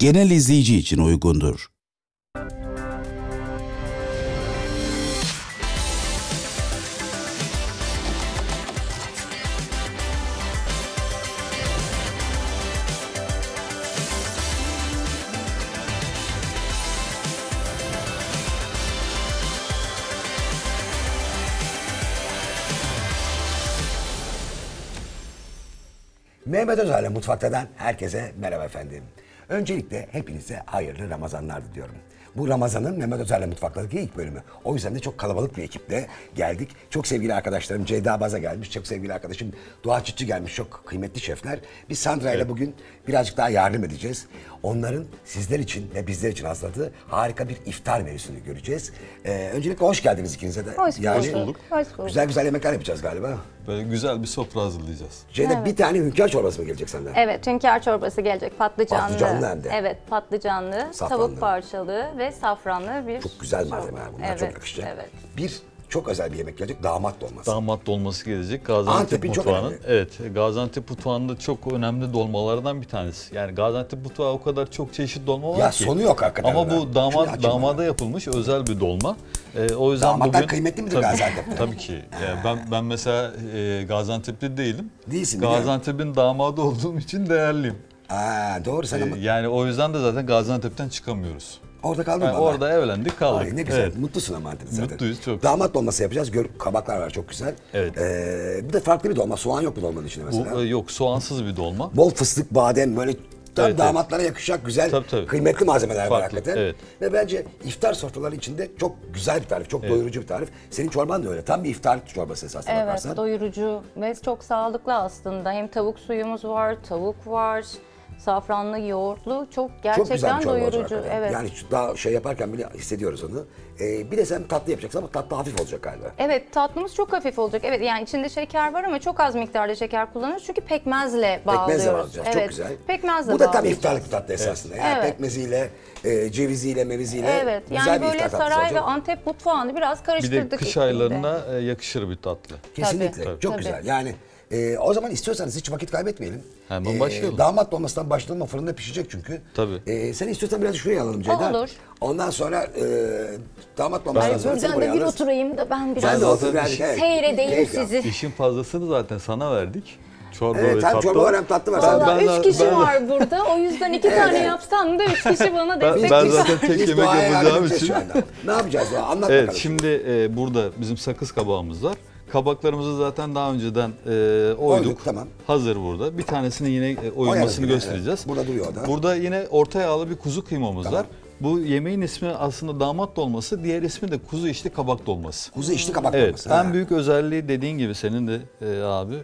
genel izleyici için uygundur. Mehmet Özer'le Mutfakta'dan herkese merhaba efendim. Öncelikle hepinize hayırlı Ramazanlar diliyorum. Bu Ramazan'ın Mehmet Özer'le Mutfakta'daki ilk bölümü. O yüzden de çok kalabalık bir ekiple geldik. Çok sevgili arkadaşlarım Ceyda Baza gelmiş, çok sevgili arkadaşım Doğa Çıtçı gelmiş, çok kıymetli şefler. Biz Sandra ile bugün birazcık daha yardım edeceğiz. Onların sizler için ve bizler için hazırladığı harika bir iftar menüsünü göreceğiz. Öncelikle hoş geldiniz ikinize de. Hoş bulduk. Hoş bulduk. Güzel güzel yemekler yapacağız galiba. Böyle güzel bir sofra hazırlayacağız. Ceyda Evet. bir tane hünkâr çorbası mı gelecek senden? Evet, hünkâr çorbası gelecek. Patlıcanlı. Patlıcanlı hem de. Evet, patlıcanlı, Safranlı. tavuk parçalı ve safranlı bir Çok güzel çorba. malzemeler bunlar, Evet, çok yakışacak. Evet. Bir çok özel bir yemek gelecek, damat dolması. Damat dolması gelecek. Gaziantep Antep'in çok mutfağının. önemli. Evet, Gaziantep mutfağında çok önemli dolmalardan bir tanesi. Yani Gaziantep mutfağı o kadar çok çeşit dolma var Ya ki. sonu yok hakikaten. Ama bu Şunu açayım damada ben. yapılmış özel bir dolma. O yüzden Damatlar bugün kıymetli midir tabii, Gaziantep'te? Tabii ki. Yani ben mesela Gaziantep'li değilim. Değilsin, biliyorum. Gaziantep'in damadı olduğum için değerliyim. Doğru sen ama Yani o yüzden de zaten Gaziantep'ten çıkamıyoruz. orada kaldın Yani mı? orada evlendik, kaldık. Ay, ne güzel. Evet. Mutlusun ama Antep'te zaten. Mutluyuz, çok. Damat dolması yapacağız. Kabaklar var çok güzel. Evet. Bir de farklı bir dolma. Soğan yok bu dolmanın içinde mesela. Bu yok, soğansız bir dolma. Bol fıstık, badem böyle tam Evet, damatlara yakışacak güzel, Tabii. kıymetli malzemeler var Farklı, hakikaten. evet. Ve bence iftar sofraları içinde çok güzel bir tarif, çok doyurucu bir tarif. Senin çorban da öyle. Tam bir iftar çorbası esasına Evet, bakarsan. doyurucu ve çok sağlıklı aslında. Hem tavuk suyumuz var, tavuk var, safranlı, yoğurtlu. Çok Çok güzel gerçekten bir çorba olacak doyurucu. hakikaten. Evet. Yani daha şey yaparken bile hissediyoruz onu. Bir de sen tatlı yapacaksın ama tatlı hafif olacak galiba. Evet, tatlımız çok hafif olacak. Evet, yani içinde şeker var ama çok az miktarda şeker kullanıyoruz. Çünkü pekmezle bağlıyoruz. Pekmezle bağlayacağız. Evet, Çok güzel. Pekmezle Bu da tam bağlayacağız. iftarlık bir tatlı esasında. Yani Evet. pekmeziyle, ceviziyle, meviziyle Evet, güzel yani bir böyle iftar tatlısı saray olacak. ve Antep mutfağını biraz Bir karıştırdık. de kış iklimde. aylarına yakışır bir tatlı. Kesinlikle. Tabii. Çok Tabii. güzel. Yani o zaman istiyorsanız hiç vakit kaybetmeyelim. Hemen başlayalım. Damat dolmasından başlayalım. Fırında pişecek çünkü. Tabii. Sen istiyorsan biraz şuraya alalım Ceyda. Olur. Ondan sonra damat dolmasından Ay, sonra seni buradan buraya da bir alırız. oturayım da ben Sen biraz de otur biraz. Evet. seyredeyim Keyif yap. sizi. İşin fazlasını zaten sana verdik. Çorba ve Evet, hem tatlı. çorba var hem tatlı var. Sen de- Valla Ben- 3 kişi ben- var burada. O yüzden 2 tane evet. yapsam da 3 kişi bana destek ben çıkar. zaten tek Biz yemek doğaya yardım yapacağım edeceğiz için. şu anda. Ne yapacağız? Anlat Evet, bakalım. şimdi burada bizim sakız kabağımız var. Kabaklarımızı zaten daha önceden oyduk. Oyduk, tamam. Hazır burada. Bir tanesini yine Oyarız oyulmasını yine, göstereceğiz. evet. Burada duruyor o da. Burada yine orta yağlı bir kuzu kıymamız Tamam. var. Bu yemeğin ismi aslında damat dolması, diğer ismi de kuzu içli kabak dolması. Kuzu içli kabak Evet, dolması. en Ha. büyük özelliği dediğin gibi senin de abi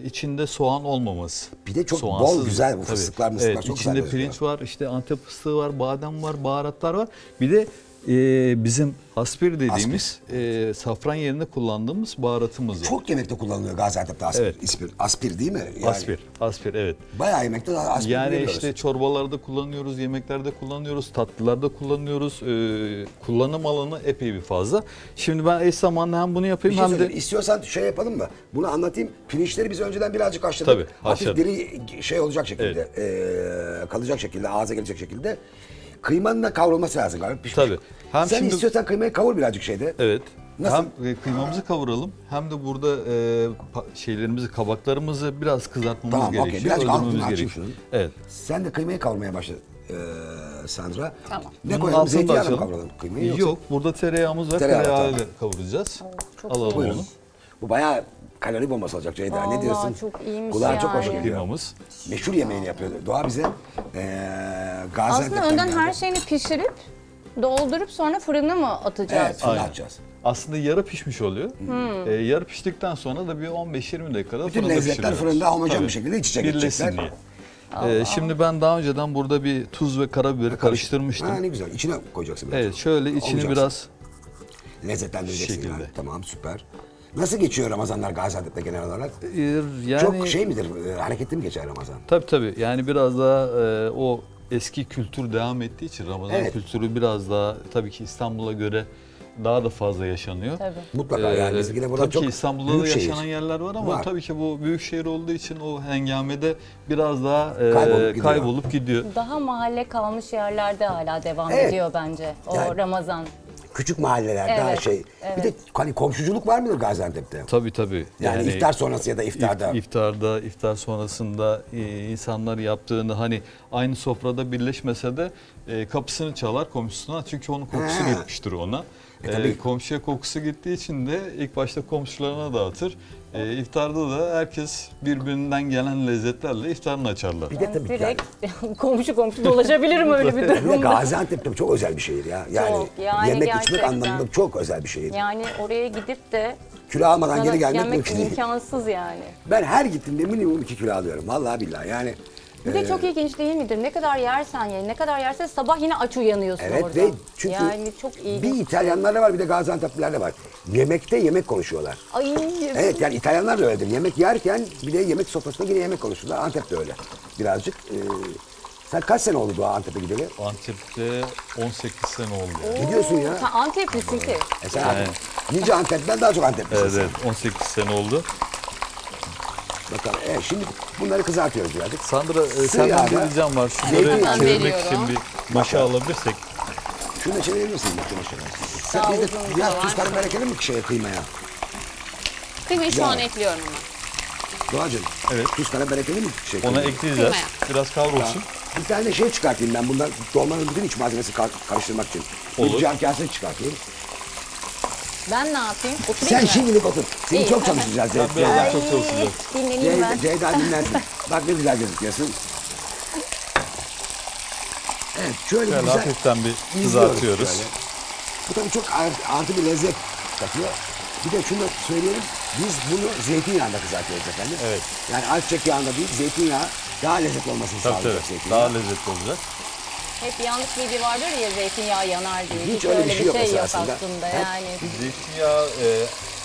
içinde soğan olmaması. Bir de çok Soğansız bol güzel bu tabii. fıstıklar mıstıklar Evet, çok güzel içinde gözüküyor. pirinç var, işte Antep fıstığı var, badem var, baharatlar var. Bir de bizim aspir dediğimiz safran yerine kullandığımız baharatımız var. Çok yemekte kullanılıyor Gaziantep'te aspir. Evet. Aspir değil mi? Yani Aspir evet. bayağı yemekte aspir Yani görüyoruz. işte çorbalarda kullanıyoruz, yemeklerde kullanıyoruz, tatlılarda kullanıyoruz. Kullanım alanı epey bir fazla. Şimdi ben eş zamanlı hem bunu Bir yapayım şey hem de söyleyeyim. İstiyorsan şey yapalım mı? Bunu anlatayım. Pirinçleri biz önceden birazcık haşladık. Tabii, Hafif haşladık. diri şey olacak şekilde, kalacak şekilde, ağza gelecek şekilde. Kıymanın da kavrulması lazım galiba. Pişmiş. Tabii. Hem Sen şimdi- istiyorsan kıymayı kavur birazcık şeyde. evet. Nasıl? Hem kıymamızı kavuralım hem de burada şeylerimizi, kabaklarımızı biraz kızartmamız Tamam, okey. gerekiyor. Birazcık öldürmemiz altını açayım gerekiyor. şunu. Evet. Sen de kıymayı kavurmaya başla Sandra. Tamam. Ne Bunun koyalım? altını da Zeytinyağıyla mı açalım. kavuralım kıymayı? yoksa- Yok, burada tereyağımız var. Tereyağı, Tereyağıyla tamam. kavuracağız. çok Alalım Buyurun. onu. Bu bayağı kalori bombası olacak Ceyda. Vallahi Ne diyorsun? çok iyiymiş Kulağa çok hoş yani. geliyor. Kıymamız. Meşhur yemeğini yapıyor. Doğa bize Gaziantep'ten Aslında önden geldi. her şeyini pişirip doldurup sonra fırına mı atacağız? Evet, fırına Aynen. atacağız. Aslında yarı pişmiş oluyor. Yarı piştikten sonra da bir 15-20 dakikada Bütün fırında lezzetler pişiriyoruz. fırında homojen Tabii. bir şekilde iç içe Birleşsin geçecekler. diye. Şimdi ben daha önceden burada bir tuz ve karabiberi karıştırmıştım. Ha, ne güzel. İçine koyacaksın biraz. Evet, şöyle içini Olacaksın. biraz Lezzetlendireceksin şekilde. yani. Tamam, süper. Nasıl geçiyor Ramazanlar Gaziantep'te genel olarak? yani Çok şey midir, hareketli mi geçer Ramazan? tabii yani biraz daha o eski kültür devam ettiği için Ramazan Evet. kültürü biraz daha tabii ki İstanbul'a göre daha da fazla yaşanıyor. Tabii. Mutlaka yani bizimkine burada Tabii çok ki İstanbul'da da büyük şehir. yaşanan yerler var ama Var. tabii ki bu büyük şehir olduğu için o hengamede biraz daha Kaybolup gidiyor. gidiyor. Daha mahalle kalmış yerlerde hala devam Evet. ediyor bence o Yani- Ramazan. Küçük mahalleler daha Evet, şey. Bir de hani komşuculuk var mıdır Gaziantep'te? Tabii. Yani iftar sonrası ya da iftarda. iftar sonrasında insanlar yaptığını hani aynı sofrada birleşmese de kapısını çalar komşusuna çünkü onun kokusu Ha. gitmiştir ona. Tabii. Komşuya kokusu gittiği için de ilk başta komşularına dağıtır. İftarda da herkes birbirinden gelen lezzetlerle iftarını açarlar. Bir de tabii Direkt komşu dolaşabilirim öyle bir Bir de durumda. Gaziantep tabii çok özel bir şehir ya. Yani, Çok, yani yemek içmek gerçekten. anlamında çok özel bir şehir. Yani oraya gidip de Kilo almadan sana geri gelmek yemek mümkün değil. imkansız yani. Ben her gittiğimde minimum 2 kilo alıyorum. Vallahi billahi yani. Bir de çok ilginç değil midir? Ne kadar yersen ye, ne kadar yersen sabah yine aç uyanıyorsun Evet orada. ve çünkü yani çok ilginç. bir İtalyanlar da var bir de Gaziantep'liler de var. Yemekte yemek konuşuyorlar. Ay, Evet yani İtalyanlar da öyledir. Yemek yerken bir de yemek sofrasında yine yemek konuşurlar. Antep de öyle birazcık. Sen kaç sene oldu Doğa Antep'e gideli? Antep'te 18 sene oldu. Ne diyorsun ya? Sen Anteplisin ki. Sen nice Antep'ten daha çok Antep'lisin. Evet 18 sene oldu. Bakalım. Şimdi bunları kızartıyoruz birazcık. Sandra Sıvı senden yağda bir ricam var. zeytin Şunları yağı çevirmek veriyorum. için bir maşa alabilirsek. Şunu da çevirebilir misin? Bakın aşağıya. Daha Sen bir de uzun biraz da tuz var. karabiber ekelim mi şeye kıymaya? Kıymayı şu Ya. an ekliyorum ama. Doğacığım. Evet. Tuz karabiber ekelim mi şey Ona kıymaya? ekleyeceğiz. Kıymaya. Biraz kavrulsun. Bir tane de şey çıkartayım ben bundan dolmanın bütün iç malzemesi karıştırmak için. Olur. Bir cam kasesi çıkartayım. Ben ne yapayım? Oturayım Sen mı? şimdilik otur. Seni İyi. çok çalışacağız. Ben birazdan Ay, çok çalışacağım. dinleneyim ben. Ceyda dinlensin. Bak ne güzel gözüküyorsun. Evet şöyle Şöyle güzel hafiften bir izliyoruz kızartıyoruz. şöyle. Bu tabii çok artı bir lezzet katıyor. Bir de şunu da söyleyelim. Biz bunu zeytinyağında kızartıyoruz efendim. Evet. Yani ayçiçek yağında değil zeytinyağı daha lezzetli olmasını Tabii sağlayacak tabii. zeytinyağı. Daha lezzetli olacak. Hep yanlış bilgi vardır ya zeytinyağı yanar diye. Hiç öyle bir şey yok yok esasında. aslında Hep- yani. Zeytinyağı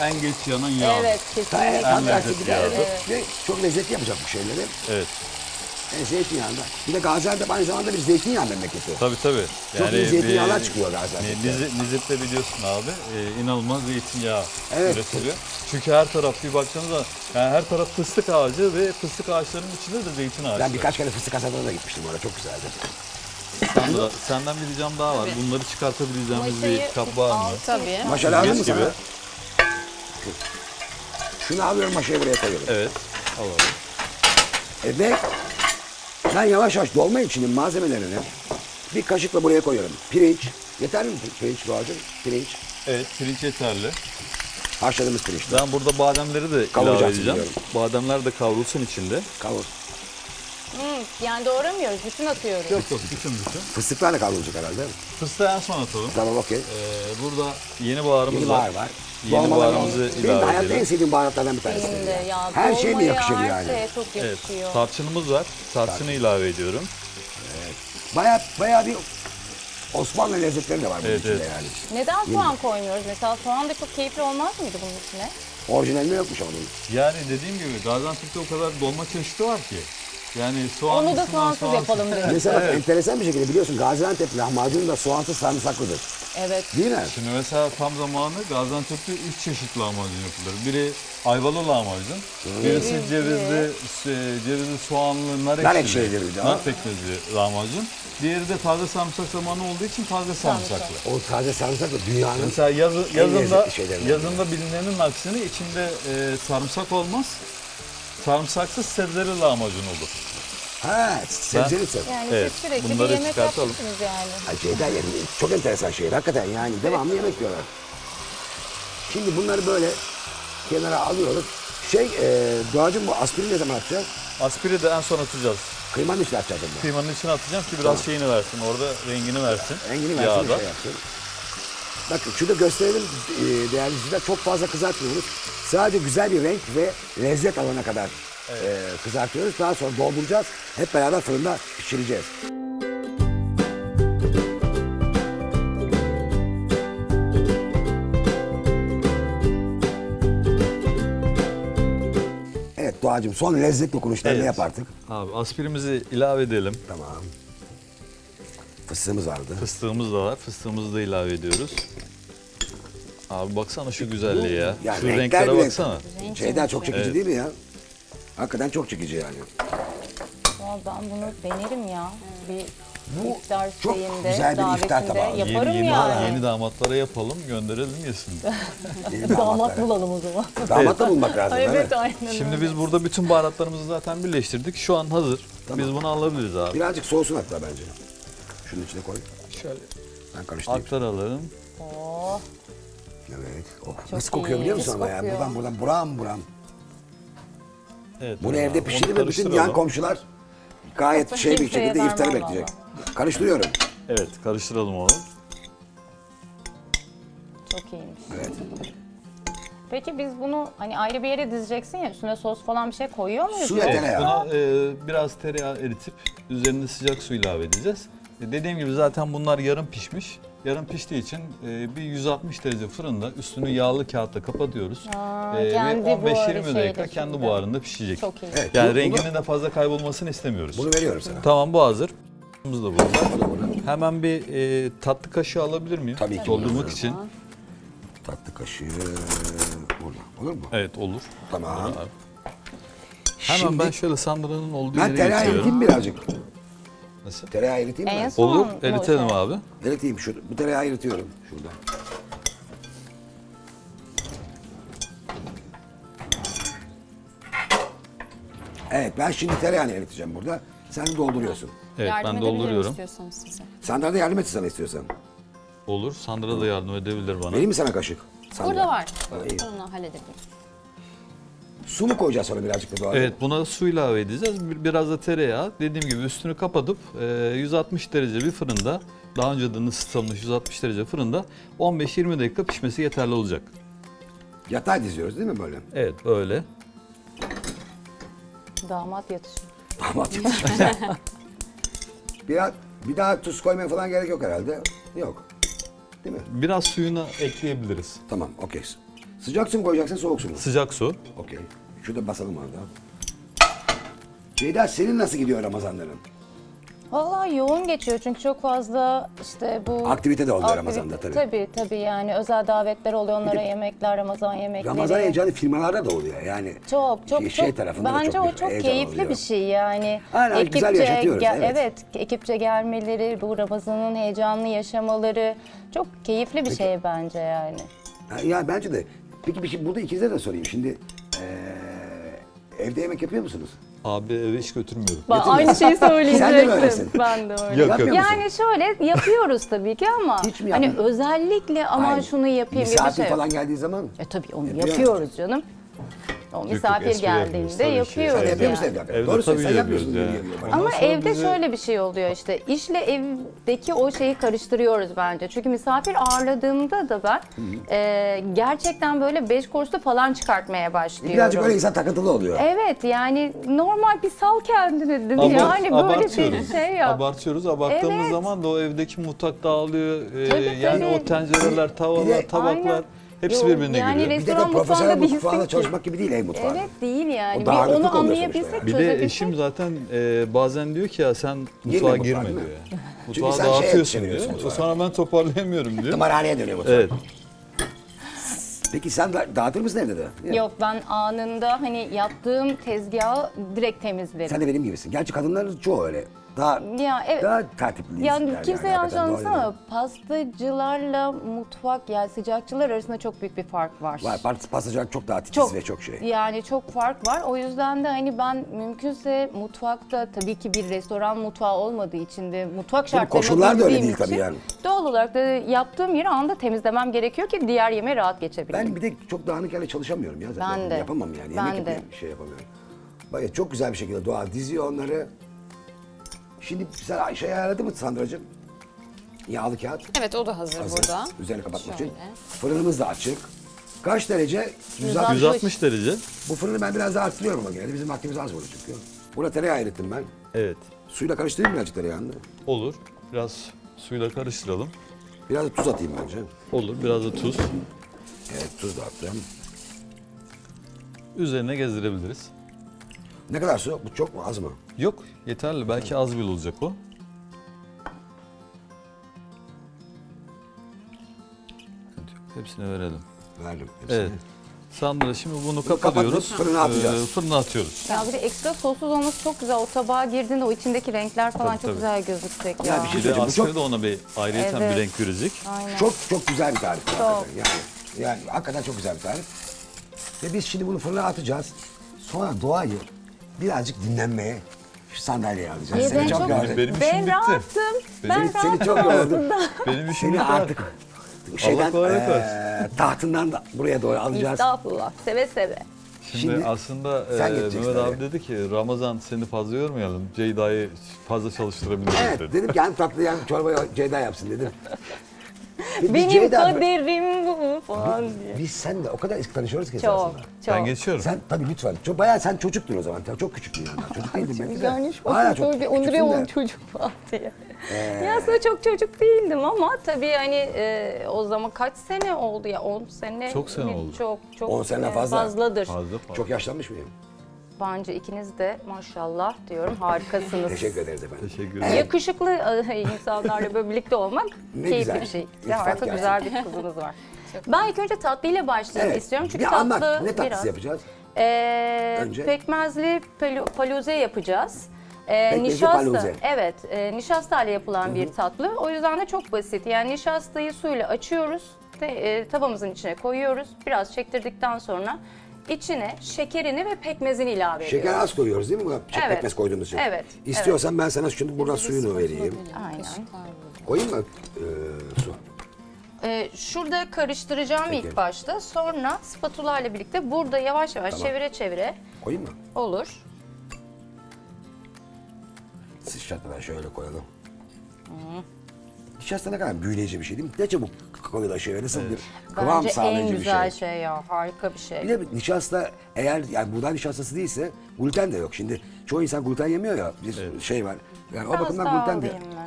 en geç yanan yağ. Evet Ha, kesinlikle. tam tersi lezzetli bir de yağdır. ve çok lezzetli yapacak bu şeyleri. Evet. Zeytinyağında. Bir de Gaziantep aynı zamanda bir zeytinyağı memleketi. Tabii. Çok iyi zeytinyağlar çıkıyor Gaziantep'te. Nizip'te biliyorsun abi inanılmaz zeytinyağı Evet. üretiliyor. Çünkü her taraf bir baktığınızda yani her taraf fıstık ağacı ve fıstık ağaçlarının içinde de zeytin ağacı. Ben birkaç kere fıstık hasatına da gitmiştim orada çok güzeldi. Senden bir ricam daha var. Tabii. Bunları çıkartabileceğimiz Maşayı bir kap var mı? al. Tabii. Maşa lazım mı Süzgeç sana? gibi. Şunu alıyorum maşayı buraya koyuyorum. Evet. Alalım. Ve ben yavaş yavaş dolma içinin malzemelerini bir kaşıkla buraya koyuyorum. Pirinç. Yeter mi pirinç Doğacığım? Pirinç. Evet, pirinç yeterli. Haşladığımız pirinçle. Ben burada bademleri de ilave Kavuracaksın edeceğim. diyorum. Bademler de kavrulsun içinde. Kavur. Yani doğramıyoruz, bütün atıyoruz. Yok bütün. Fıstıklar da kavrulacak herhalde değil mi? Fıstığı en son atalım. Tamam okey. Burada yeni baharımız Yeni var. bahar var. Yeni Dolmalar baharımızı var. Benim de ilave hayatta en edelim. sevdiğim baharatlardan bir tanesi. Benim de ya. Her şey mi dolmaya, yakışır her yani? şeye çok Evet, yakışıyor. tarçınımız var. Tarçını ilave ediyorum. Bayağı bir Osmanlı lezzetleri de var bunun Evet, içinde evet. yani. Neden soğan koymuyoruz? Mesela soğan da çok keyifli olmaz mıydı bunun içine? Orijinalinde yokmuş ama bunun. Yani dediğim gibi Gaziantep'te o kadar dolma çeşidi var ki. Yani soğan Onu da soğansız yapalım dedik. Mesela enteresan bir şekilde biliyorsun Gaziantep lahmacun da soğansız sarımsaklıdır. Evet. Değil mi? Şimdi mesela tam zamanı Gaziantep'te 3 çeşit lahmacun yapılır. Biri ayvalı lahmacun, birisi cevizli soğanlı, nar ekşili ekşili, bir de. nar pekmezli lahmacun. Diğeri de taze sarımsak zamanı olduğu için taze sarımsaklı. O taze sarımsak da dünyanın Mesela yazında lezzetli şeylerinden. yazında bilinenin aksine içinde sarımsak olmaz. Sarımsaksız sebzeli lahmacun olur. sebzeli sebze. Yani Evet, siz sürekli bir bunları yemek çıkartalım. yapmışsınız yani. Ay Ceyda yani çok enteresan şeyler hakikaten yani devamlı yemek diyorlar. Şimdi bunları böyle kenara alıyoruz. Doğacığım bu aspirin ne zaman atacağız? Aspiri de en son atacağız. Kıymanın içine atacağız bunu. Kıymanın içine atacağım ki biraz şeyini versin. Orada rengini versin. Rengini versin Yağda. bir şey yapsın. Bakın şurada gösterelim değerli izleyiciler. Çok fazla kızartmıyoruz. Sadece güzel bir renk ve lezzet alana kadar kızartıyoruz. Daha sonra dolduracağız. Hep beraber fırında pişireceğiz. Evet Doğacığım son lezzet dokunuşlarını Evet. yap artık. Abi aspirimizi ilave edelim. Tamam. Fıstığımız vardı. Fıstığımız da var. Fıstığımızı da ilave ediyoruz. Abi baksana şu güzelliği ya. Ya Şu renkler renklere bile- baksana. Şeyden çok çekici Evet. değil mi ya? Hakikaten çok çekici yani. Vallahi ben bunu denerim ya. Bir Bu iftar çok şeyinde, güzel bir iftar davetinde tabağı. yaparım Yeni yani. yeni damatlara yapalım, gönderelim yesin. Yeni Damat damatlara. bulalım o zaman. Damat da bulmak lazım değil mi? Evet aynen Şimdi öyle. biz burada bütün baharatlarımızı zaten birleştirdik. Şu an hazır. Biz bunu alabiliriz abi. Birazcık soğusun hatta bence. Şunun içine koy. Şöyle Ben karıştırayım. aktaralım. Oh, Evet. Oh, Çok nasıl kokuyor biliyor iyi. musun ama ya? Kokuyor. Buradan buram buram. Evet. Bunu abi, evde onu pişirir ve bütün karıştıralım. yan komşular gayet şey bir Kimseye şekilde iftarı vermem bekleyecek. Karıştırıyorum. Evet, karıştıralım onu. çok iyiymiş. Evet. Peki biz bunu hani ayrı bir yere dizeceksin ya, üstüne sos falan bir şey koyuyor muyuz? Su ve Yok. tereyağı. Buna biraz tereyağı eritip üzerine sıcak su ilave edeceğiz. Dediğim gibi zaten bunlar yarım pişmiş. Yarım piştiği için bir 160 derece fırında üstünü yağlı kağıtla kapatıyoruz. Ve kendi buharı 15-20 dakika şeyle kendi şimdi. buharında pişecek. Çok iyi. Evet, Yani bunu- renginin de fazla kaybolmasını istemiyoruz. Bunu veriyorum sana. Tamam, bu hazır. Bunumuz da burada. Hemen bir tatlı kaşığı alabilir miyim? Tabii ki. Doldurmak için. Tatlı kaşığı burada. Olur mu? Evet, olur. Tamam. Hemen Şimdi ben şöyle Sandra'nın olduğu ben yere tereyağı getiriyorum. eriteyim birazcık. Nasıl? Tereyağı eriteyim mi? En ben? son Olur, mu eritelim şey? abi. Eriteyim. Bu tereyağı eritiyorum. Şurada. Evet, ben şimdi tereyağını eriteceğim burada. Sen de dolduruyorsun. Evet, Yardım ben edebilirim dolduruyorum. istiyorsanız size. Sandra da yardım et sana istiyorsan. Olur, Sandra da yardım edebilir bana. Vereyim mi sana kaşık? Sandra. Burada var. Ha, iyi. Onu halledebilirim. Su mu koyacağız sonra birazcık da doğal? Evet, buna su ilave edeceğiz. Biraz da tereyağı. Dediğim gibi üstünü kapatıp 160 derece bir fırında, daha önceden ısıtılmış 160 derece fırında 15-20 dakika pişmesi yeterli olacak. Yatay diziyoruz değil mi böyle? Evet, böyle. Damat yatışır. Damat yetişmiş. Bir daha tuz koymaya falan gerek yok herhalde. Yok. Değil mi? Biraz suyunu ekleyebiliriz. Tamam, okey. Sıcak su mu koyacaksın, soğuk su mu? Sıcak su. Okey. Şurada basalım orada. Ceyda, senin nasıl gidiyor Ramazanların? Vallahi yoğun geçiyor çünkü çok fazla işte bu... Aktivite de oluyor Ramazan'da tabii. Tabii yani özel davetler oluyor, onlara yemekler, Ramazan yemekleri. Ramazan heyecanı firmalarda da oluyor yani. Çok Şey tarafında da bence çok o bir çok heyecan keyifli oluyor. bir şey yani. Aynen, güzel yaşatıyoruz, evet. Ekipçe gelmeleri, bu Ramazan'ın heyecanlı yaşamaları çok keyifli bir şey bence yani. Ya bence de. Peki bir şey, burada ikinize de sorayım. Şimdi evde yemek yapıyor musunuz? Abi eve hiç götürmüyorum. Ben aynı şeyi söyleyecektim. Sen de mi öylesin? Ben de öyle. Yok, Yapıyor musun? Yani şöyle yapıyoruz tabii ki ama Hiç mi hani yapmıyorsun? özellikle aman Hayır. şunu yapayım gibi bir Misafir şey yok. falan geldiği zaman. Tabii onu Yapıyor yapıyoruz canım. O misafir espri yapıyoruz geldiğinde tabii ki. yapıyoruz Sen yapıyor yani. musun evde? hakikaten? Evde Doğru tabii sen yapıyoruz yapmıyorsun. ya. gibi geliyor bana. Ama Ondan sonra evde bizi- şöyle bir şey oluyor işte işle evdeki o şeyi karıştırıyoruz bence. Çünkü misafir ağırladığımda da ben gerçekten böyle 5 kurslu falan çıkartmaya başlıyorum. Birazcık öyle insan takıntılı oluyor. Evet yani normal bir sal kendini değil mi? Yani böyle bir şey yap. Abartıyoruz. Abarttığımız Evet. zaman da o evdeki mutfak dağılıyor. Tabii, Yani tabii. o tencereler, Bir tavalar, de- tabaklar Aynen. hepsi Yok, birbirine yani giriyor. Bir de restoran profesyonel mutfağında mutfağında değilsin ki. çalışmak gibi değil ev mutfağı. Evet değil yani. O Bir dağınıklık onu oluyor sonuçta anlayabilsek, yani. Bir de çözebilsek. eşim zaten bazen diyor ki ya sen mutfağa mutfağa, girme değil mi? diyor. Çünkü Mutfağı sen şeye dağıtıyorsun çeviriyorsun diyor. mutfağı. Sonra ben toparlayamıyorum diyor. Tımarhaneye dönüyor mutfak. Evet. Peki sen dağıtır mısın evde de? Yok ben anında hani yaptığım tezgahı direkt temizlerim. Sen de benim gibisin. Gerçi kadınların çoğu öyle. Daha Ya evet. daha tertipliyiz. Yani kimse yanlış hakikaten anlasın doğru ama pastacılarla mutfak yani sıcakçılar arasında çok büyük bir fark var. dedin. Var, pastacılar çok daha titiz Çok ve çok şey. yani çok fark var. O yüzden de hani ben mümkünse mutfakta tabii ki bir restoran mutfağı olmadığı için de mutfak şartlarını koşullar da öyle bildiğim değil tabii için yani. Doğal olarak da yaptığım yeri anında temizlemem gerekiyor ki diğer yemeğe rahat geçebileyim. Ben bir de çok dağınık yerle çalışamıyorum ya zaten. Ben de. Yapamam yani. Ben Yemek de. yapayım, şey yapamıyorum. Bak çok güzel bir şekilde Doğa diziyor onları. Şimdi sen şey ayarladın mı Sandra'cığım? Yağlı kağıt. Evet o da hazır, Hazır. burada. Üzerine kapatmak için. Şöyle. Fırınımız da açık. Kaç derece? 160. 160 derece. Bu fırını ben biraz daha arttırıyorum ama genelde. Bizim vaktimiz az burada çünkü. Burada tereyağı erittim ben. Evet. Suyla karıştırayım birazcık tereyağını. Olur. Biraz suyla karıştıralım. Biraz da tuz atayım bence. Olur. Biraz da tuz. Evet, tuz da attım. Üzerine gezdirebiliriz. Ne kadar su? Bu çok mu, az mı? Yok, yeterli. Belki az bile olacak o. Hepsini verelim. Verdim hepsini. Evet. Sandra şimdi bunu kapatıyoruz. kapatıp fırına atacağız. Fırına atıyoruz. Ya bir de ekstra sossuz olması çok güzel. O tabağa girdiğinde o içindeki renkler falan Tabii, çok tabii. güzel gözükecek Ya ya. bir şey Bir de söyleyeceğim. Bu askeri çok, de ona bir ayrıyeten Evet. bir renk verecek. Aynen. çok güzel bir tarif. hakikaten. Yani hakikaten çok güzel bir tarif. Ve biz şimdi bunu fırına atacağız. Sonra doğayı birazcık dinlenmeye şu sandalyeye alacağız. Ya Seni ben çok çok- gördüm. Benim işim Ben bitti. rahattım. Ben Seni çok gördüm. Benim işim Seni bitti. artık şeyden, kolaylık versin. tahtından da buraya doğru alacağız. Estağfurullah. Seve seve. Şimdi aslında sen geçeceksin Mehmet abi oraya. dedi ki Ramazan seni fazla yormayalım. Ceyda'yı fazla çalıştırabiliriz Evet dedi. dedim ki hem tatlı hem çorbayı Ceyda yapsın dedim. Ve biz Benim Ceyda- kaderim bu falan diye. Biz sen de o kadar eski tanışıyoruz ki Çok, esasında. çok. Ben geçiyorum. Sen tabii lütfen. Çok, bayağı sen çocuktun o zaman. Çok küçüktün yani. Çocuk değildin belki de. Yani şu Hala an çok çok bir küçüksün Ondreon de. çocuk falan diye. Ya aslında çok çocuk değildim ama tabii hani o zaman kaç sene oldu ya? 10 sene. Çok sene oldu. Çok 10 seneden fazla. fazladır. Fazla fazla. Çok yaşlanmış mıyım? Bence ikiniz de maşallah diyorum harikasınız. Teşekkür ederiz efendim. Teşekkür ederim. Yakışıklı insanlarla böyle birlikte olmak Ne keyifli güzel. bir şey. Ve İltifat harika gelsin. güzel bir kızınız var. Ben ilk önce tatlıyla başlayalım Evet. istiyorum. Çünkü bir tatlı anlat. Ne tatlısı biraz. yapacağız? Önce? Pekmezli paluze yapacağız. Nişasta, paluze. evet, nişasta ile yapılan bir tatlı. O yüzden de çok basit. Yani nişastayı suyla açıyoruz, tavamızın içine koyuyoruz. Biraz çektirdikten sonra içine şekerini ve pekmezini ilave ediyoruz. Şeker az koyuyoruz değil mi? Buna Evet. pekmez koyduğumuz için. Evet, İstiyorsan ben sana şimdi buradan suyunu vereyim. Aynen. Koyayım mı su? Şurada karıştıracağım Peki. ilk başta. Sonra spatula ile birlikte burada yavaş yavaş Tamam. çevire çevire Koyayım mı? olur. Sıçratmadan şöyle koyalım. Nişasta ne kadar büyüleyici bir şey değil mi? Ne çabuk koyulaşıyor. Nasıl bir kıvam Bence sağlayıcı en bir güzel şey. şey ya. Harika bir şey. Bir de nişasta eğer yani buğday nişastası değilse gluten de yok. Şimdi çoğu insan gluten yemiyor ya. Bir şey var. Yani o Biraz bakımdan daha gluten de alayım mı?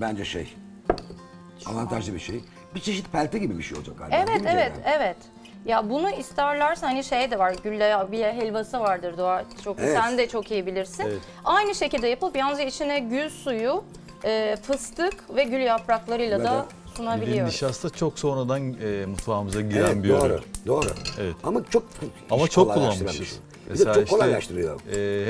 bence şey avantajlı bir şey. Bir çeşit pelte gibi bir şey olacak galiba. Evet, değil mi evet, Ceylan? evet. Ya bunu isterlerse hani şey de var, güllabiye helvası vardır Doğa. Çok, Evet. sen de çok iyi bilirsin. Evet. Aynı şekilde yapıp yalnız içine gül suyu, fıstık ve gül yapraklarıyla Ve da de- Bir de sunabiliyoruz. nişasta çok sonradan mutfağımıza giren Evet, bir doğru, ürün. doğru. Evet. Ama çok Ama iş çok kolaylaştıran kullanmışız. bir şey. Bir de çok kolaylaştırıyor.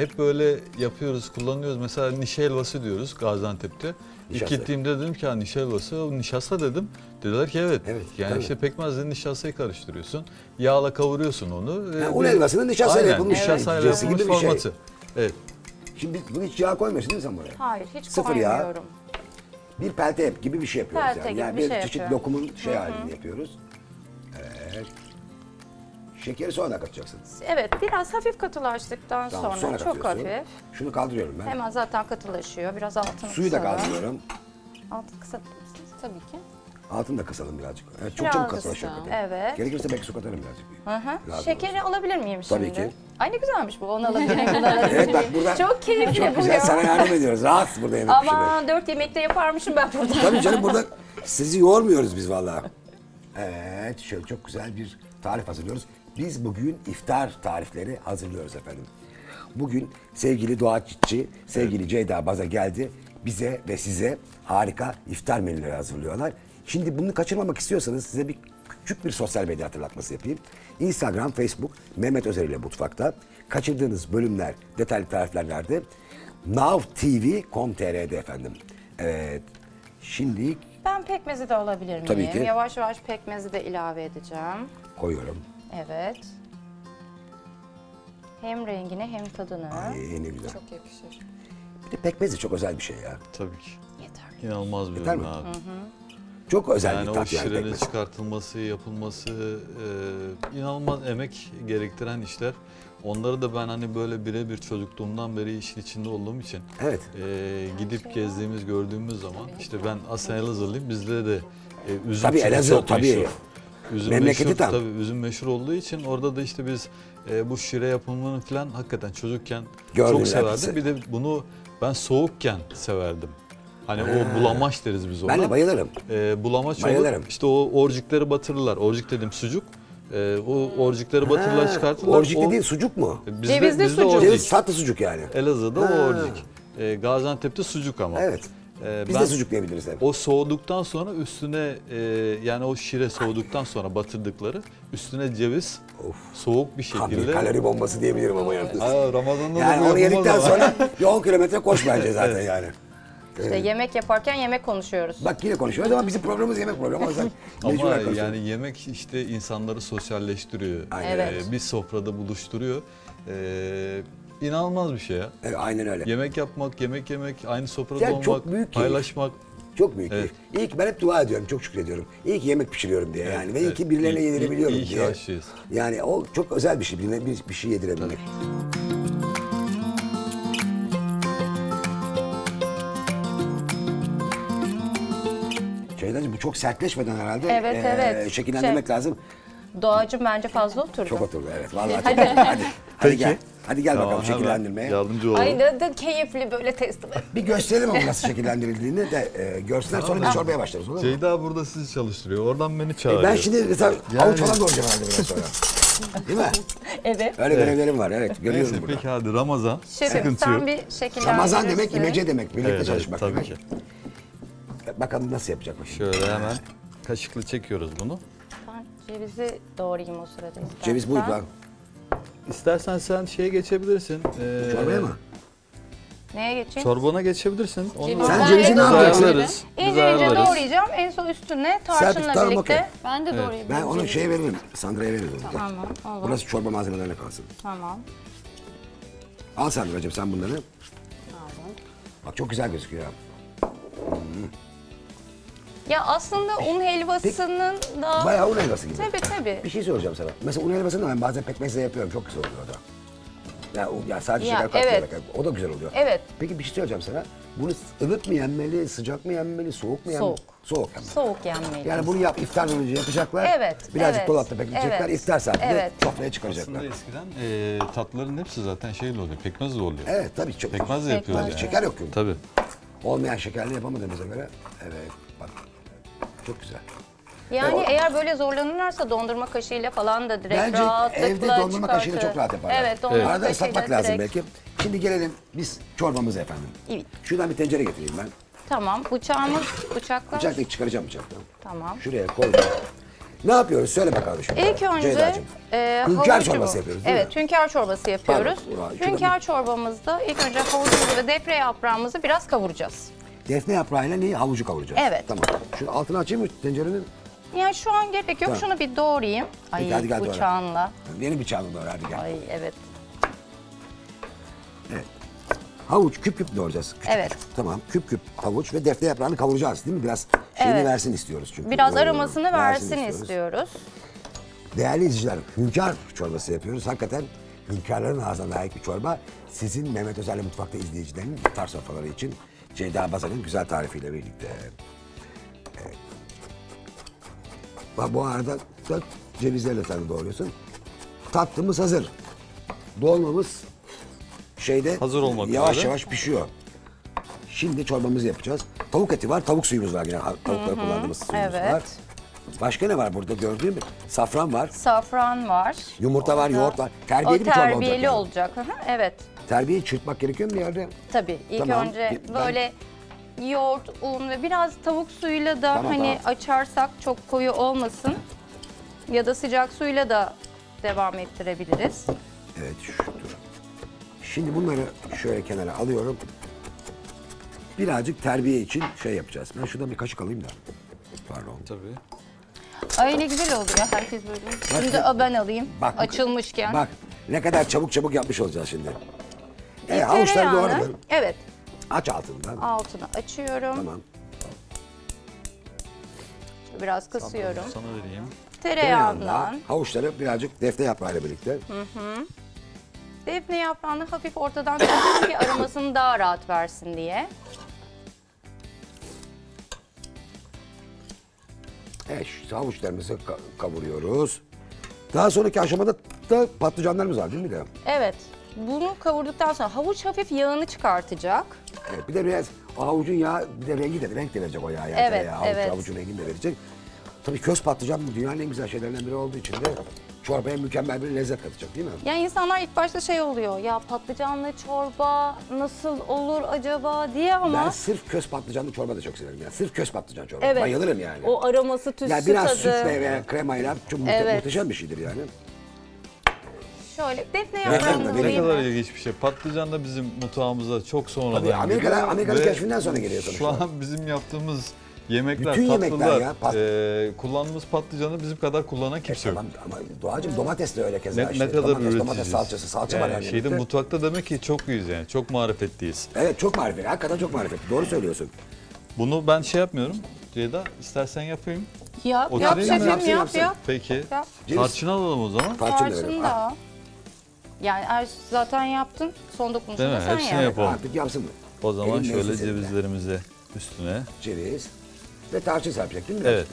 Hep böyle yapıyoruz, kullanıyoruz. Mesela nişe helvası diyoruz Gaziantep'te. İlk Nişasta. gittiğimde dedim ki nişe helvası, o nişasta dedim. Dediler ki evet. Evet, Yani tabii. işte pekmezle nişastayı karıştırıyorsun. Yağla kavuruyorsun onu. Yani un helvasının nişastayla Aynen, yapılmış nişastayla cinsi yapılmış gibi bir şey. formatı. Evet. Şimdi bunu hiç yağ koymuyorsun değil mi sen buraya? Hayır, hiç Sıfır yağ. koymuyorum. Bir pelte gibi bir şey yapıyoruz Pelte yani. gibi Yani bir bir şey çeşit yapıyorum. lokumun şey halini yapıyoruz. Evet. Şekeri sonra katacaksın. Evet, biraz hafif katılaştıktan Tamam, sonra çok katıyorsun. hafif. Şunu kaldırıyorum ben. Hemen zaten katılaşıyor. Biraz altını Suyu da kısalım. kaldırıyorum. Altını kısabilir misiniz? Tabii ki. Altını da kısalım birazcık. Evet, çok Biraz çabuk da katılaşıyor. sağ. hakikaten. Evet. Gerekirse belki su katarım birazcık. Hı hı. Lazım Şekeri alabilir miyim şimdi? Tabii ki. Ay ne güzelmiş bu. Onu alabilirim, bunu alabilirim. Evet bak burada Çok keyifli çok bu güzel ya. sana yardım ediyoruz. Rahat burada yemek pişirmek. Ama 4 yemekte yaparmışım ben burada. Tabii canım burada sizi yormuyoruz biz vallahi. Evet şöyle çok güzel bir tarif hazırlıyoruz. Biz bugün iftar tarifleri hazırlıyoruz efendim. Bugün sevgili Doğa Çitçi, sevgili Ceyda Baz'a geldi. Bize ve size harika iftar menüleri hazırlıyorlar. Şimdi bunu kaçırmamak istiyorsanız size bir küçük bir sosyal medya hatırlatması yapayım. Instagram, Facebook, Mehmet Özer ile Mutfak'ta. Kaçırdığınız bölümler, detaylı tarifler nerede? nowtv.com.tr'de efendim. Evet. Şimdi Ben pekmezi de alabilir miyim? Tabii ki. Yavaş yavaş pekmezi de ilave edeceğim. koyuyorum. Evet. Hem rengini hem tadını. Ay ne güzel. Çok yakışır. Bir de pekmez de çok özel bir şey ya. Tabii ki. Yeter. İnanılmaz bir Yeter ürün mi? abi. Çok özel Yani bir o tat yani şirenin pekmez. çıkartılması, yapılması inanılmaz emek gerektiren işler. Onları da ben hani böyle birebir çocukluğumdan beri işin içinde olduğum için Evet. gidip gezdiğimiz, gördüğümüz zaman işte ben aslen Elazığlıyım. Bizde de üzüm Tabii çok Elazığ, tabii. meşhur. Üzüm Memleketi meşhur, tam. tabii üzüm meşhur olduğu için orada da işte biz bu şire yapımını falan hakikaten çocukken Gördüm çok severdim. hepsi. Bir de bunu ben soğukken severdim. Hani o bulamaç deriz biz ona. Ben de bayılırım. Bulamaç Bayılırım. olup işte o orcikleri batırırlar. Orcik dedim sucuk. O orcikleri batırırlar, Ha, çıkartırlar. Orcik dediğin sucuk mu? Cevizli sucuk. Ceviz orcik. tatlı sucuk yani. Elazığ'da Ha. o orcik. Gaziantep'te sucuk ama. Evet. Biz de sucuklayabiliriz tabii. O soğuduktan sonra üstüne yani o şire soğuduktan sonra batırdıkları üstüne ceviz soğuk bir Tam bir şekilde. kalori bombası diyebilirim ama yalnız. Ramazan'da Yani da onu bu yedikten yapılmaz ama. sonra bir 10 kilometre koş bence zaten yani. İşte yemek yaparken yemek konuşuyoruz. Bak yine konuşuyoruz ama bizim programımız yemek programı. O yüzden mecburen Ama konuşuyoruz. yani yemek işte insanları sosyalleştiriyor. Aynen. Evet. Bir sofrada buluşturuyor. İnanılmaz bir şey ya. Evet, aynen öyle. Yemek yapmak, yemek yemek, aynı sofrada Yani olmak, çok büyük keyif. paylaşmak. Çok büyük Evet. keyif. İyi ki ben hep dua ediyorum, çok şükrediyorum. İyi ki yemek pişiriyorum diye yani. Ve iyi evet. ki birilerine İyi- yedirebiliyorum iyi ki diye. aşçıyız. Yani o çok özel bir şey, birine bir şey yedirebilmek. Şeydacığım bu çok sertleşmeden herhalde Evet, evet. şekillendirmek lazım. Doğacığım bence fazla oturdu. Çok oturdu evet. Vallahi çok oturdu. Hadi gel. Hadi gel Tamam, bakalım hemen şekillendirmeye. yardımcı olalım. Ay ne keyifli böyle teslim. Bir gösterelim ama nasıl şekillendirildiğini de görsünler sonra biz çorbaya başlarız olur mu? Ceyda burada sizi çalıştırıyor. Oradan beni çağırıyor. Ben şimdi mesela avuç falan doğrayacağım herhalde biraz sonra. Değil mi? Evet. Öyle görevlerim var evet. Görüyorum Neyse burada. peki hadi Ramazan. Şefim Sıkıntı sen yok. bir şekillendirirsin. Ramazan demek imece demek. Birlikte Evet, çalışmak tabii demek. ki. Bakalım nasıl yapacak bakayım. Şöyle hemen kaşıkla çekiyoruz bunu. Ben cevizi doğrayayım o sırada istersen. Ceviz buydu lan. İstersen sen şeye geçebilirsin. Çorbaya mı? Neye geçeyim? Çorbana geçebilirsin. Onu Ceviz- Sen Ben cevizi ne de yapacaksın? ayarlarız. Biz İnce ince ayarlarız. doğrayacağım. En son üstüne tarçınla tamam, birlikte. okey. Ben de doğrayabilirim. Ben onu şeye veririm. Sandra'ya veririm. Tamam, olur. Burası çorba malzemelerine kalsın. Tamam. Al Sandra'cığım sen bunları. Aldım. Bak çok güzel gözüküyor. Ya aslında un helvasının da... Bayağı un helvası gibi. Tabii tabii. Bir şey soracağım sana. Mesela un helvasını da ben bazen pekmezle yapıyorum. Çok güzel oluyor o da. Ya sadece Ya, şeker katmayarak. evet. O da güzel oluyor. Evet. Peki bir şey söyleyeceğim sana. Bunu ılık mı yenmeli, sıcak mı yenmeli, soğuk mu yenmeli? Soğuk. Soğuk yenmeli. Soğuk yenmeli. Yani bunu iftardan önce yapacaklar. Evet, Birazcık evet, dolapta bekletecekler. evet, İftar saatinde evet. sofraya çıkaracaklar. Aslında eskiden tatlıların hepsi zaten şeyle oluyor. Pekmezle oluyor. Evet tabii çok. Pekmezle yapıyoruz yani. Şeker yok ki. Tabii. Olmayan şekerli yapamadığımıza göre. Evet bak. Çok güzel. Yani Evet. eğer böyle zorlanırlarsa dondurma kaşığıyla falan da direkt Bence rahatlıkla evde dondurma kaşığıyla çok rahat yaparlar. Evet, dondurma Arada ıslatmak kaşığıyla lazım direkt. belki. Şimdi gelelim biz çorbamıza efendim. Evet. Şuradan bir tencere getireyim ben. Tamam, bıçakla. Bıçakla çıkaracağım bıçaktan. Tamam. Şuraya koydum. Ne yapıyoruz? Söyle bakalım şimdi. İlk önce Ceyda'cığım. Hünkâr havucumu- çorbası yapıyoruz değil mi? Evet, hünkâr çorbası yapıyoruz. Pardon, şurada Hünkâr çorbamızda ilk önce havucumuzu ve defne yaprağımızı biraz kavuracağız. Defne yaprağıyla neyi? Havucu kavuracağız. Evet. Tamam. Şu altını açayım mı tencerenin? Yani şu an gerek yok. Tamam. Şunu bir doğrayayım. Ay Peki, hadi gel doğra. bıçağınla. Yeni bıçağını doğru hadi gel. Ay evet. Evet. Havuç küp küp doğrayacağız. Küçük Evet. küçük. Tamam. Küp küp havuç ve defne yaprağını kavuracağız değil mi? Biraz şeyini Evet. versin istiyoruz çünkü. Biraz Böyle aromasını versin istiyoruz. Değerli izleyiciler, hünkâr çorbası yapıyoruz. Hakikaten hünkârların ağzına layık bir çorba. Sizin Mehmet Özel'le Mutfakta izleyicilerinin iftar sofraları için Ceyda Bazan'ın güzel tarifiyle birlikte. Evet. Bak bu arada da cevizlerle sen doğruyorsun. Tatlımız hazır. Dolmamız şeyde Hazır olmak yavaş üzere. yavaş pişiyor. Şimdi çorbamızı yapacağız. Tavuk eti var, tavuk suyumuz var yine. Tavukları kullandığımız suyumuz evet. var. Başka ne var burada gördüğüm? Safran var, Safran var. yumurta var, Orada- yoğurt var. O Terbiyeli bir çorba olacak. terbiyeli yani. olacak. Hı hı, evet. Terbiyeyi çırpmak gerekiyor mu bir yerde? Tabii. İlk Tamam. önce Ben- böyle yoğurt, un ve biraz tavuk suyuyla da Tamam, hani tamam. açarsak çok koyu olmasın. Ya da sıcak suyla da devam ettirebiliriz. Evet, dur. Şimdi bunları şöyle kenara alıyorum. Birazcık terbiye için şey yapacağız. Ben şuradan bir kaşık alayım da. Pardon. Tabii. Ay ne güzel oldu ya herkes böyle. Şimdi ben alayım Bak, açılmışken. Bak ne kadar çabuk yapmış olacağız şimdi. Havuçları Tereyağını- doğradım. Evet. Aç altından. Altını açıyorum. Tamam. Biraz kısıyorum. Sana vereyim. Tereyağından Havuçları birazcık defne yaprağıyla birlikte. defne yaprağını hafif ortadan kesiyorum ki aromasını daha rahat versin diye. Evet, şu havuçlarımızı kavuruyoruz. Daha sonraki aşamada da patlıcanlarımız var değil mi de? Evet. Bunu kavurduktan sonra havuç hafif yağını çıkartacak. Evet, bir de biraz o havucun yağı, bir de renk de verecek o yağ. Yani Evet, tereyağı, evet. Havucun rengini de verecek. Tabii köz patlıcan dünyanın en güzel şeylerinden biri olduğu için de çorbaya mükemmel bir lezzet katacak değil mi? Yani insanlar ilk başta şey oluyor, ya patlıcanlı çorba nasıl olur acaba diye ama Ben sırf köz patlıcanlı çorba da çok severim. Yani sırf köz patlıcan çorba. evet, Bayılırım yani. o aroması, tütsü Yani biraz tadı. sütle veya kremayla çok Evet. muhteşem bir şeydir yani. Şöyle defne Evet, yaprağını evet, Ne alayım kadar mı? ilginç bir şey. Patlıcan da bizim mutfağımıza çok sonradan Tabii, Amerika'nın giriyor ve keşfinden sonra geliyor Şu sonuçta. an bizim yaptığımız yemekler, Bütün yemekler tatlılar, ya, kullandığımız patlıcanı bizim kadar kullanan kimse yok. Tamam ama Doğacığım domates de öyle keza Ne işte. kadar Domates üreticiyiz. salçası, salça var yani. Şeyde yemekte. mutfakta demek ki çok iyiyiz yani. Çok marifetliyiz. Evet çok marifetli. Hakikaten çok marifetli. Doğru söylüyorsun. Bunu ben şey yapmıyorum. Ceyda istersen yapayım. Yap, Oturayım yap mı? şefim, Yapsın, yap, yapsın. yap. Peki. Yap. Ceviz. Tarçın alalım o zaman. Tarçın da verelim. Tarçını da. Yani zaten yaptın, son Değil dokunuşunu mi? sen Hepsini yap. yapalım. Artık yapsın mı? O zaman Elin şöyle lezzetinde. cevizlerimizi üstüne. Ceviz ve tarçın serpecek değil mi? Evet.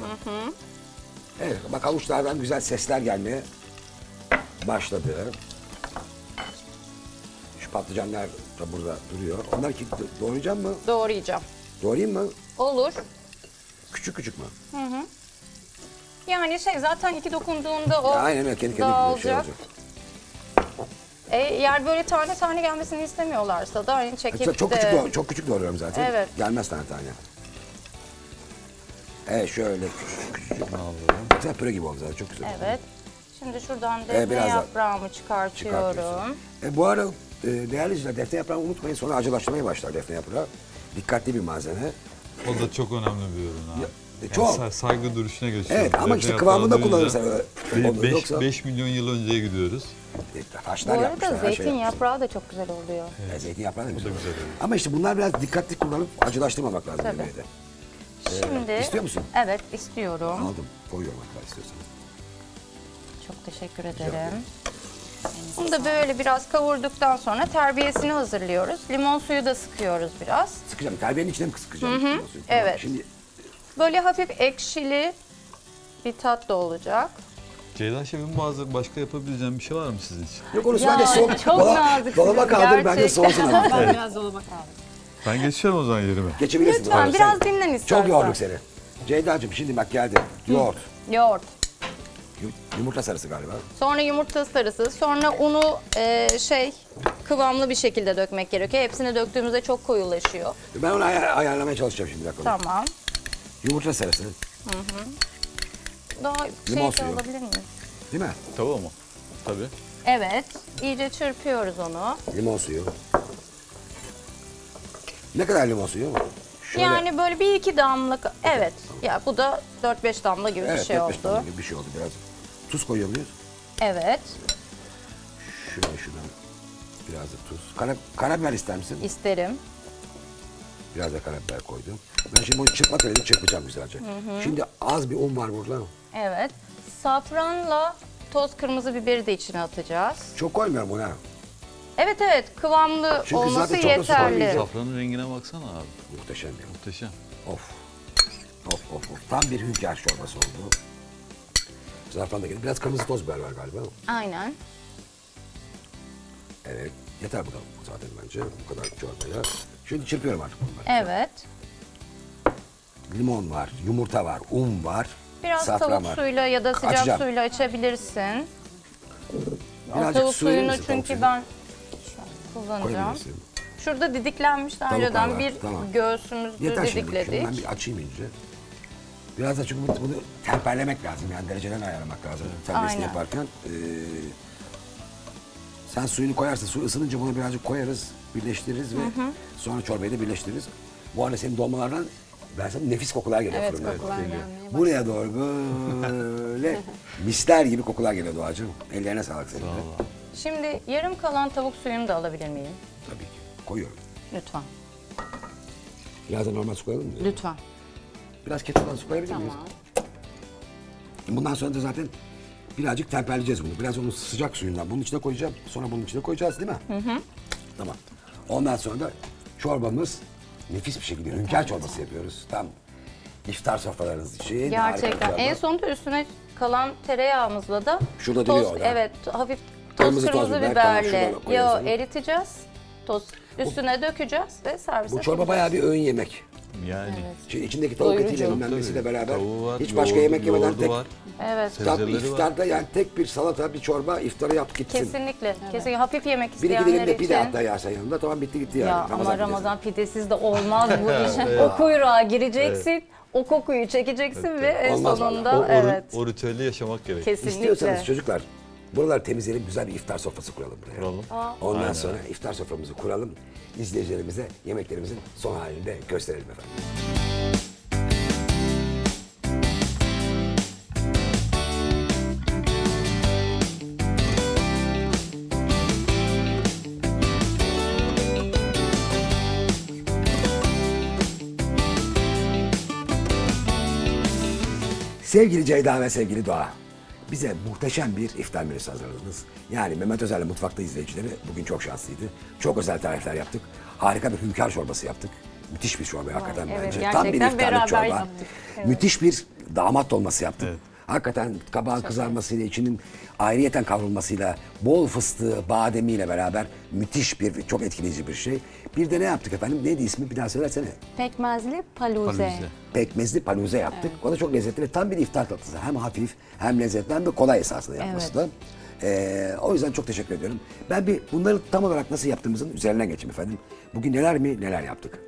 Evet bak avuçlardan güzel sesler gelmeye başladı. Şu patlıcanlar da burada duruyor. Onları ki doğrayacağım mı? Doğrayacağım. Doğrayayım mı? Olur. Küçük küçük mü? Yani şey zaten iki dokunduğunda o Aynen öyle kendi kendine dağılacak. şey olacak. Eğer böyle tane tane gelmesini istemiyorlarsa da hani çekip Çok de... küçük çok küçük doğruyorum zaten. Evet. Gelmez tane tane. Evet şöyle küçük. Güzel püre gibi oldu zaten çok güzel. Evet. Şimdi şuradan defne biraz da yaprağımı çıkartıyorum. Çıkartıyorsun. Bu ara değerli izleyiciler defne yaprağını unutmayın sonra acılaşmaya başlar defne yaprağı. Dikkatli bir malzeme. O da çok önemli bir ürün ha. Çok. Saygı duruşuna geçiyor. Evet ama işte Defne kıvamında yaprağı kullanırsan duyunca olur. Yoksa 5 milyon yıl önceye gidiyoruz. Bu taşlar arada yapmışlar. her şey zeytin yapmışlar. yaprağı da çok güzel oluyor. Zeytin yaprağı da güzel. güzel oluyor. Ama işte bunlar biraz dikkatli kullanıp acılaştırmamak lazım Tabii. yemeği de. Şimdi... İstiyor musun? Evet, istiyorum. Aldım. Koyuyorum hatta istiyorsan. Çok teşekkür ederim. Bunu da böyle biraz kavurduktan sonra terbiyesini hazırlıyoruz. Limon suyu da sıkıyoruz biraz. Sıkacağım. Terbiyenin içine mi sıkacağım? Tamam. Evet. Şimdi Böyle hafif ekşili bir tat da olacak. Ceyda Şef'in başka yapabileceğim bir şey var mı sizin için? yok onu Ya, ben de soğuk. çok naziksiniz Dolaba kaldır ben de gerçekten. soğusun ama. Ben biraz dolaba kaldım. Ben geçiyorum o zaman yerime. Geçebilirsin. Lütfen doğru, biraz sen- dinlen istersen. Çok yorduk seni. Ceyda'cığım şimdi bak geldi. Yoğurt. Yoğurt. Yumurta sarısı galiba. Sonra yumurta sarısı, sonra unu kıvamlı bir şekilde dökmek gerekiyor. Hepsini döktüğümüzde çok koyulaşıyor. Ben onu ayarlamaya çalışacağım şimdi. Bir dakika. Tamam. Yumurta sarısı. Daha Limon şey suyu. alabilir miyiz? Değil mi? Tamam mı? Tabii. Evet. İyice çırpıyoruz onu. Limon suyu. Ne kadar limon suyu? Şöyle, Yani böyle bir iki damla. Evet. Ya bu da 4-5 damla gibi bir evet, şey 4-5 oldu. damla gibi bir şey oldu biraz. Tuz koyuyor muyuz? Evet. Şöyle şuradan biraz da tuz. Karabiber ister misin? İsterim. Biraz da karabiber koydum. Ben şimdi bunu çırpma telini çırpacağım güzelce. Şimdi az bir un var burada. Evet. Safranla toz kırmızı biberi de içine atacağız. Çok koymuyorum buna. Evet evet, kıvamlı Çünkü olması zaten çok da su yeterli. koymayacağım. Safranın rengine baksana abi. Muhteşem ya. Muhteşem. Of. Of of of. Tam bir hünkâr çorbası oldu. Zafran da geldi. Biraz kırmızı toz biber var galiba. Aynen. Evet. Yeter bu da zaten bence. Bu kadar çorbaya. Şimdi çırpıyorum artık bunları. Evet. Limon var, yumurta var, un var. Biraz safran tavuk var. suyla ya da sıcak Açacağım. suyla açabilirsin. O Birazcık tavuk su verir suyunu misin, tavuk çünkü suyunu? ben kullanacağım. Koyabilirsin. Şurada didiklenmiş daha Tavuklar önceden var, bir tamam. göğsümüzü Yeter şimdi. Şunu didikledik. ben bir açayım ince. Biraz da çünkü bunu temperlemek lazım. Yani dereceden ayarlamak lazım. Terbiyesini Aynen. yaparken. Sen suyunu koyarsın. Su ısınınca bunu birazcık koyarız. Birleştiririz ve sonra çorbayı da birleştiririz. Bu arada senin dolmalardan ben sana nefis kokular geliyor Evet, fırından. kokular gelmeye başladı. Buraya doğru böyle misler gibi kokular geliyor Doğacığım. Ellerine sağlık senin de. Şimdi yarım kalan tavuk suyunu da alabilir miyim? Tabii ki. Koyuyorum. Lütfen. Biraz da normal su koyalım mı? Lütfen. Biraz kettle'dan su koyabilir miyiz? Tamam. Bundan sonra da zaten birazcık temperleyeceğiz bunu. Biraz onun sıcak suyundan bunun içine koyacağım. Sonra bunun içine koyacağız değil mi? Tamam. Ondan sonra da çorbamız nefis bir şekilde hünkâr çorbası yapıyoruz. Tam iftar sofralarınız için. harika bir Gerçekten. çorba. En sonunda üstüne kalan tereyağımızla da Şurada toz, duruyor o da. evet, hafif toz Kırmızı kırmızı, toz biber, tamam, biberle şuradan koyuyoruz onu. eriteceğiz. Toz üstüne dökeceğiz ve servise Bu çorba sunacağız. bayağı bir öğün yemek. Yani. Şimdi içindeki tavuk Doyurucu. etiyle bilmem nesiyle beraber Tavuğu var, hiç başka yemek yemeden yoğurdu tek var. Evet. tam Sebzeleri var. iftarda yani tek bir salata, bir çorba iftarı yap gitsin. Kesinlikle. Kesinlikle hafif yemek Bir iki isteyenler dilim de için. pide hatta yersen yanında tamam bitti gitti yani. Ya ama pidesi. Ramazan pidesiz de olmaz bu iş. O kuyruğa gireceksin, o kokuyu çekeceksin ve en Olmaz sonunda O, evet. o ritüeli yaşamak gerek. Kesinlikle. İstiyorsanız çocuklar buraları temizleyelim, güzel bir iftar sofrası kuralım buraya. Kuralım. Ondan Aynen. sonra iftar soframızı kuralım. İzleyicilerimize yemeklerimizin son halini de gösterelim efendim. Sevgili Ceyda ve sevgili Doğa, bize muhteşem bir iftar menüsü hazırladınız. Yani Mehmet Özel'le Mutfakta izleyicileri bugün çok şanslıydı. Çok özel tarifler yaptık. Harika bir hünkâr çorbası yaptık. Müthiş bir çorba hakikaten evet, bence. gerçekten Tam bir iftarlık beraber çorba. yaptık. Müthiş bir damat dolması yaptık. Hakikaten kabağın kızarmasıyla, içinin ayrıyeten kavrulmasıyla, bol fıstığı, bademiyle beraber müthiş bir, çok etkileyici bir şey. Bir de ne yaptık efendim? Neydi ismi? Bir daha söylesene. Pekmezli paluze. Paluze. Pekmezli paluze yaptık. O da çok lezzetli ve tam bir iftar tatlısı. Hem hafif hem lezzetli hem de kolay esasında yapması da. O yüzden çok teşekkür ediyorum. Ben bir bunları tam olarak nasıl yaptığımızın üzerinden geçeyim efendim. Bugün neler mi neler yaptık.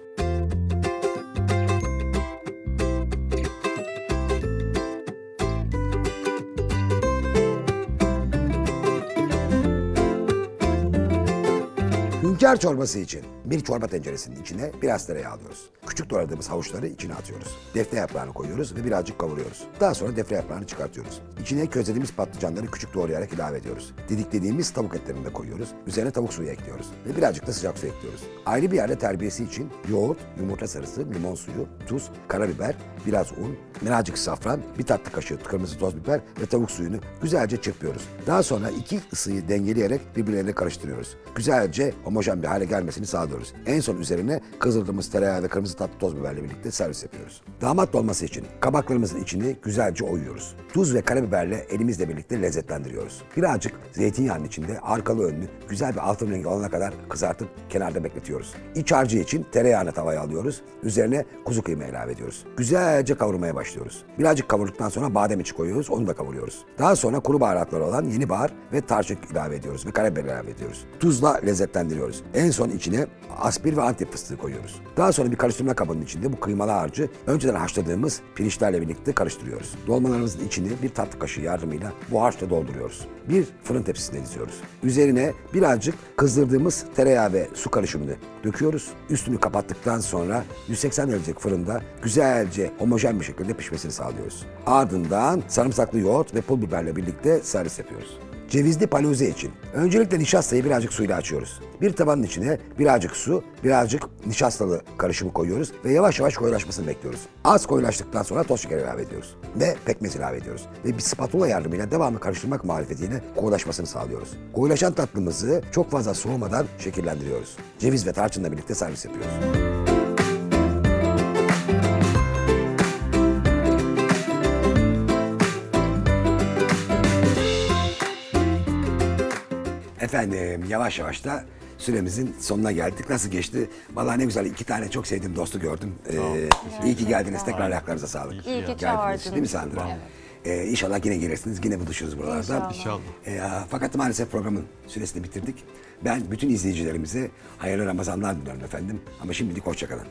Hünkâr çorbası için bir çorba tenceresinin içine biraz tereyağı alıyoruz. Küçük doğradığımız havuçları içine atıyoruz. Defne yaprağını koyuyoruz ve birazcık kavuruyoruz. Daha sonra defne yaprağını çıkartıyoruz. İçine közlediğimiz patlıcanları küçük doğrayarak ilave ediyoruz. Didiklediğimiz tavuk etlerini de koyuyoruz. Üzerine tavuk suyu ekliyoruz ve birazcık da sıcak su ekliyoruz. Ayrı bir yerde terbiyesi için yoğurt, yumurta sarısı, limon suyu, tuz, karabiber, biraz un, birazcık safran, bir tatlı kaşığı kırmızı toz biber ve tavuk suyunu güzelce çırpıyoruz. Daha sonra iki ısıyı dengeleyerek birbirlerine karıştırıyoruz. Güzelce homojen bir hale gelmesini sağlıyoruz. En son üzerine kızdırdığımız tereyağı ve kırmızı tatlı toz biberle birlikte servis yapıyoruz. Damat dolması için kabaklarımızın içini güzelce oyuyoruz. Tuz ve karabiberle elimizle birlikte lezzetlendiriyoruz. Birazcık zeytinyağının içinde arkalı önlü güzel bir altın rengi olana kadar kızartıp kenarda bekletiyoruz. İç harcı için tereyağını tavaya alıyoruz. Üzerine kuzu kıyma ilave ediyoruz. Güzelce kavurmaya başlıyoruz. Birazcık kavurduktan sonra badem içi koyuyoruz, onu da kavuruyoruz. Daha sonra kuru baharatları olan yeni bahar ve tarçın ilave ediyoruz ve karabiber ilave ediyoruz. Tuzla lezzetlendiriyoruz. En son içine aspir ve antep fıstığı koyuyoruz. Daha sonra bir karıştırma kabının içinde bu kıymalı harcı önceden haşladığımız pirinçlerle birlikte karıştırıyoruz. Dolmalarımızın içini bir tatlı kaşığı yardımıyla bu harçla dolduruyoruz. Bir fırın tepsisine diziyoruz. Üzerine birazcık kızdırdığımız tereyağı ve su karışımını döküyoruz. Üstünü kapattıktan sonra 180 derecelik fırında güzelce homojen bir şekilde pişmesini sağlıyoruz. Ardından sarımsaklı yoğurt ve pul biberle birlikte servis yapıyoruz. Cevizli paluze için öncelikle nişastayı birazcık suyla açıyoruz. Bir tabanın içine birazcık su, birazcık nişastalı karışımı koyuyoruz ve yavaş yavaş koyulaşmasını bekliyoruz. Az koyulaştıktan sonra toz şeker ilave ediyoruz ve pekmez ilave ediyoruz. Ve bir spatula yardımıyla devamlı karıştırmak marifetiyle koyulaşmasını sağlıyoruz. Koyulaşan tatlımızı çok fazla soğumadan şekillendiriyoruz. Ceviz ve tarçınla birlikte servis yapıyoruz. Efendim yavaş yavaş da süremizin sonuna geldik. Nasıl geçti? Vallahi ne güzel, iki tane çok sevdiğim dostu gördüm. İyi ki geldiniz. Tekrar ayaklarınıza sağlık. İyi ki Geldiniz. çağırdınız. Değil mi Sandra? İnşallah yine gelirsiniz. Yine buluşuruz buralarda. İnşallah. Fakat maalesef programın süresini bitirdik. Ben bütün izleyicilerimize hayırlı Ramazanlar diliyorum efendim. Ama şimdilik hoşça kalın.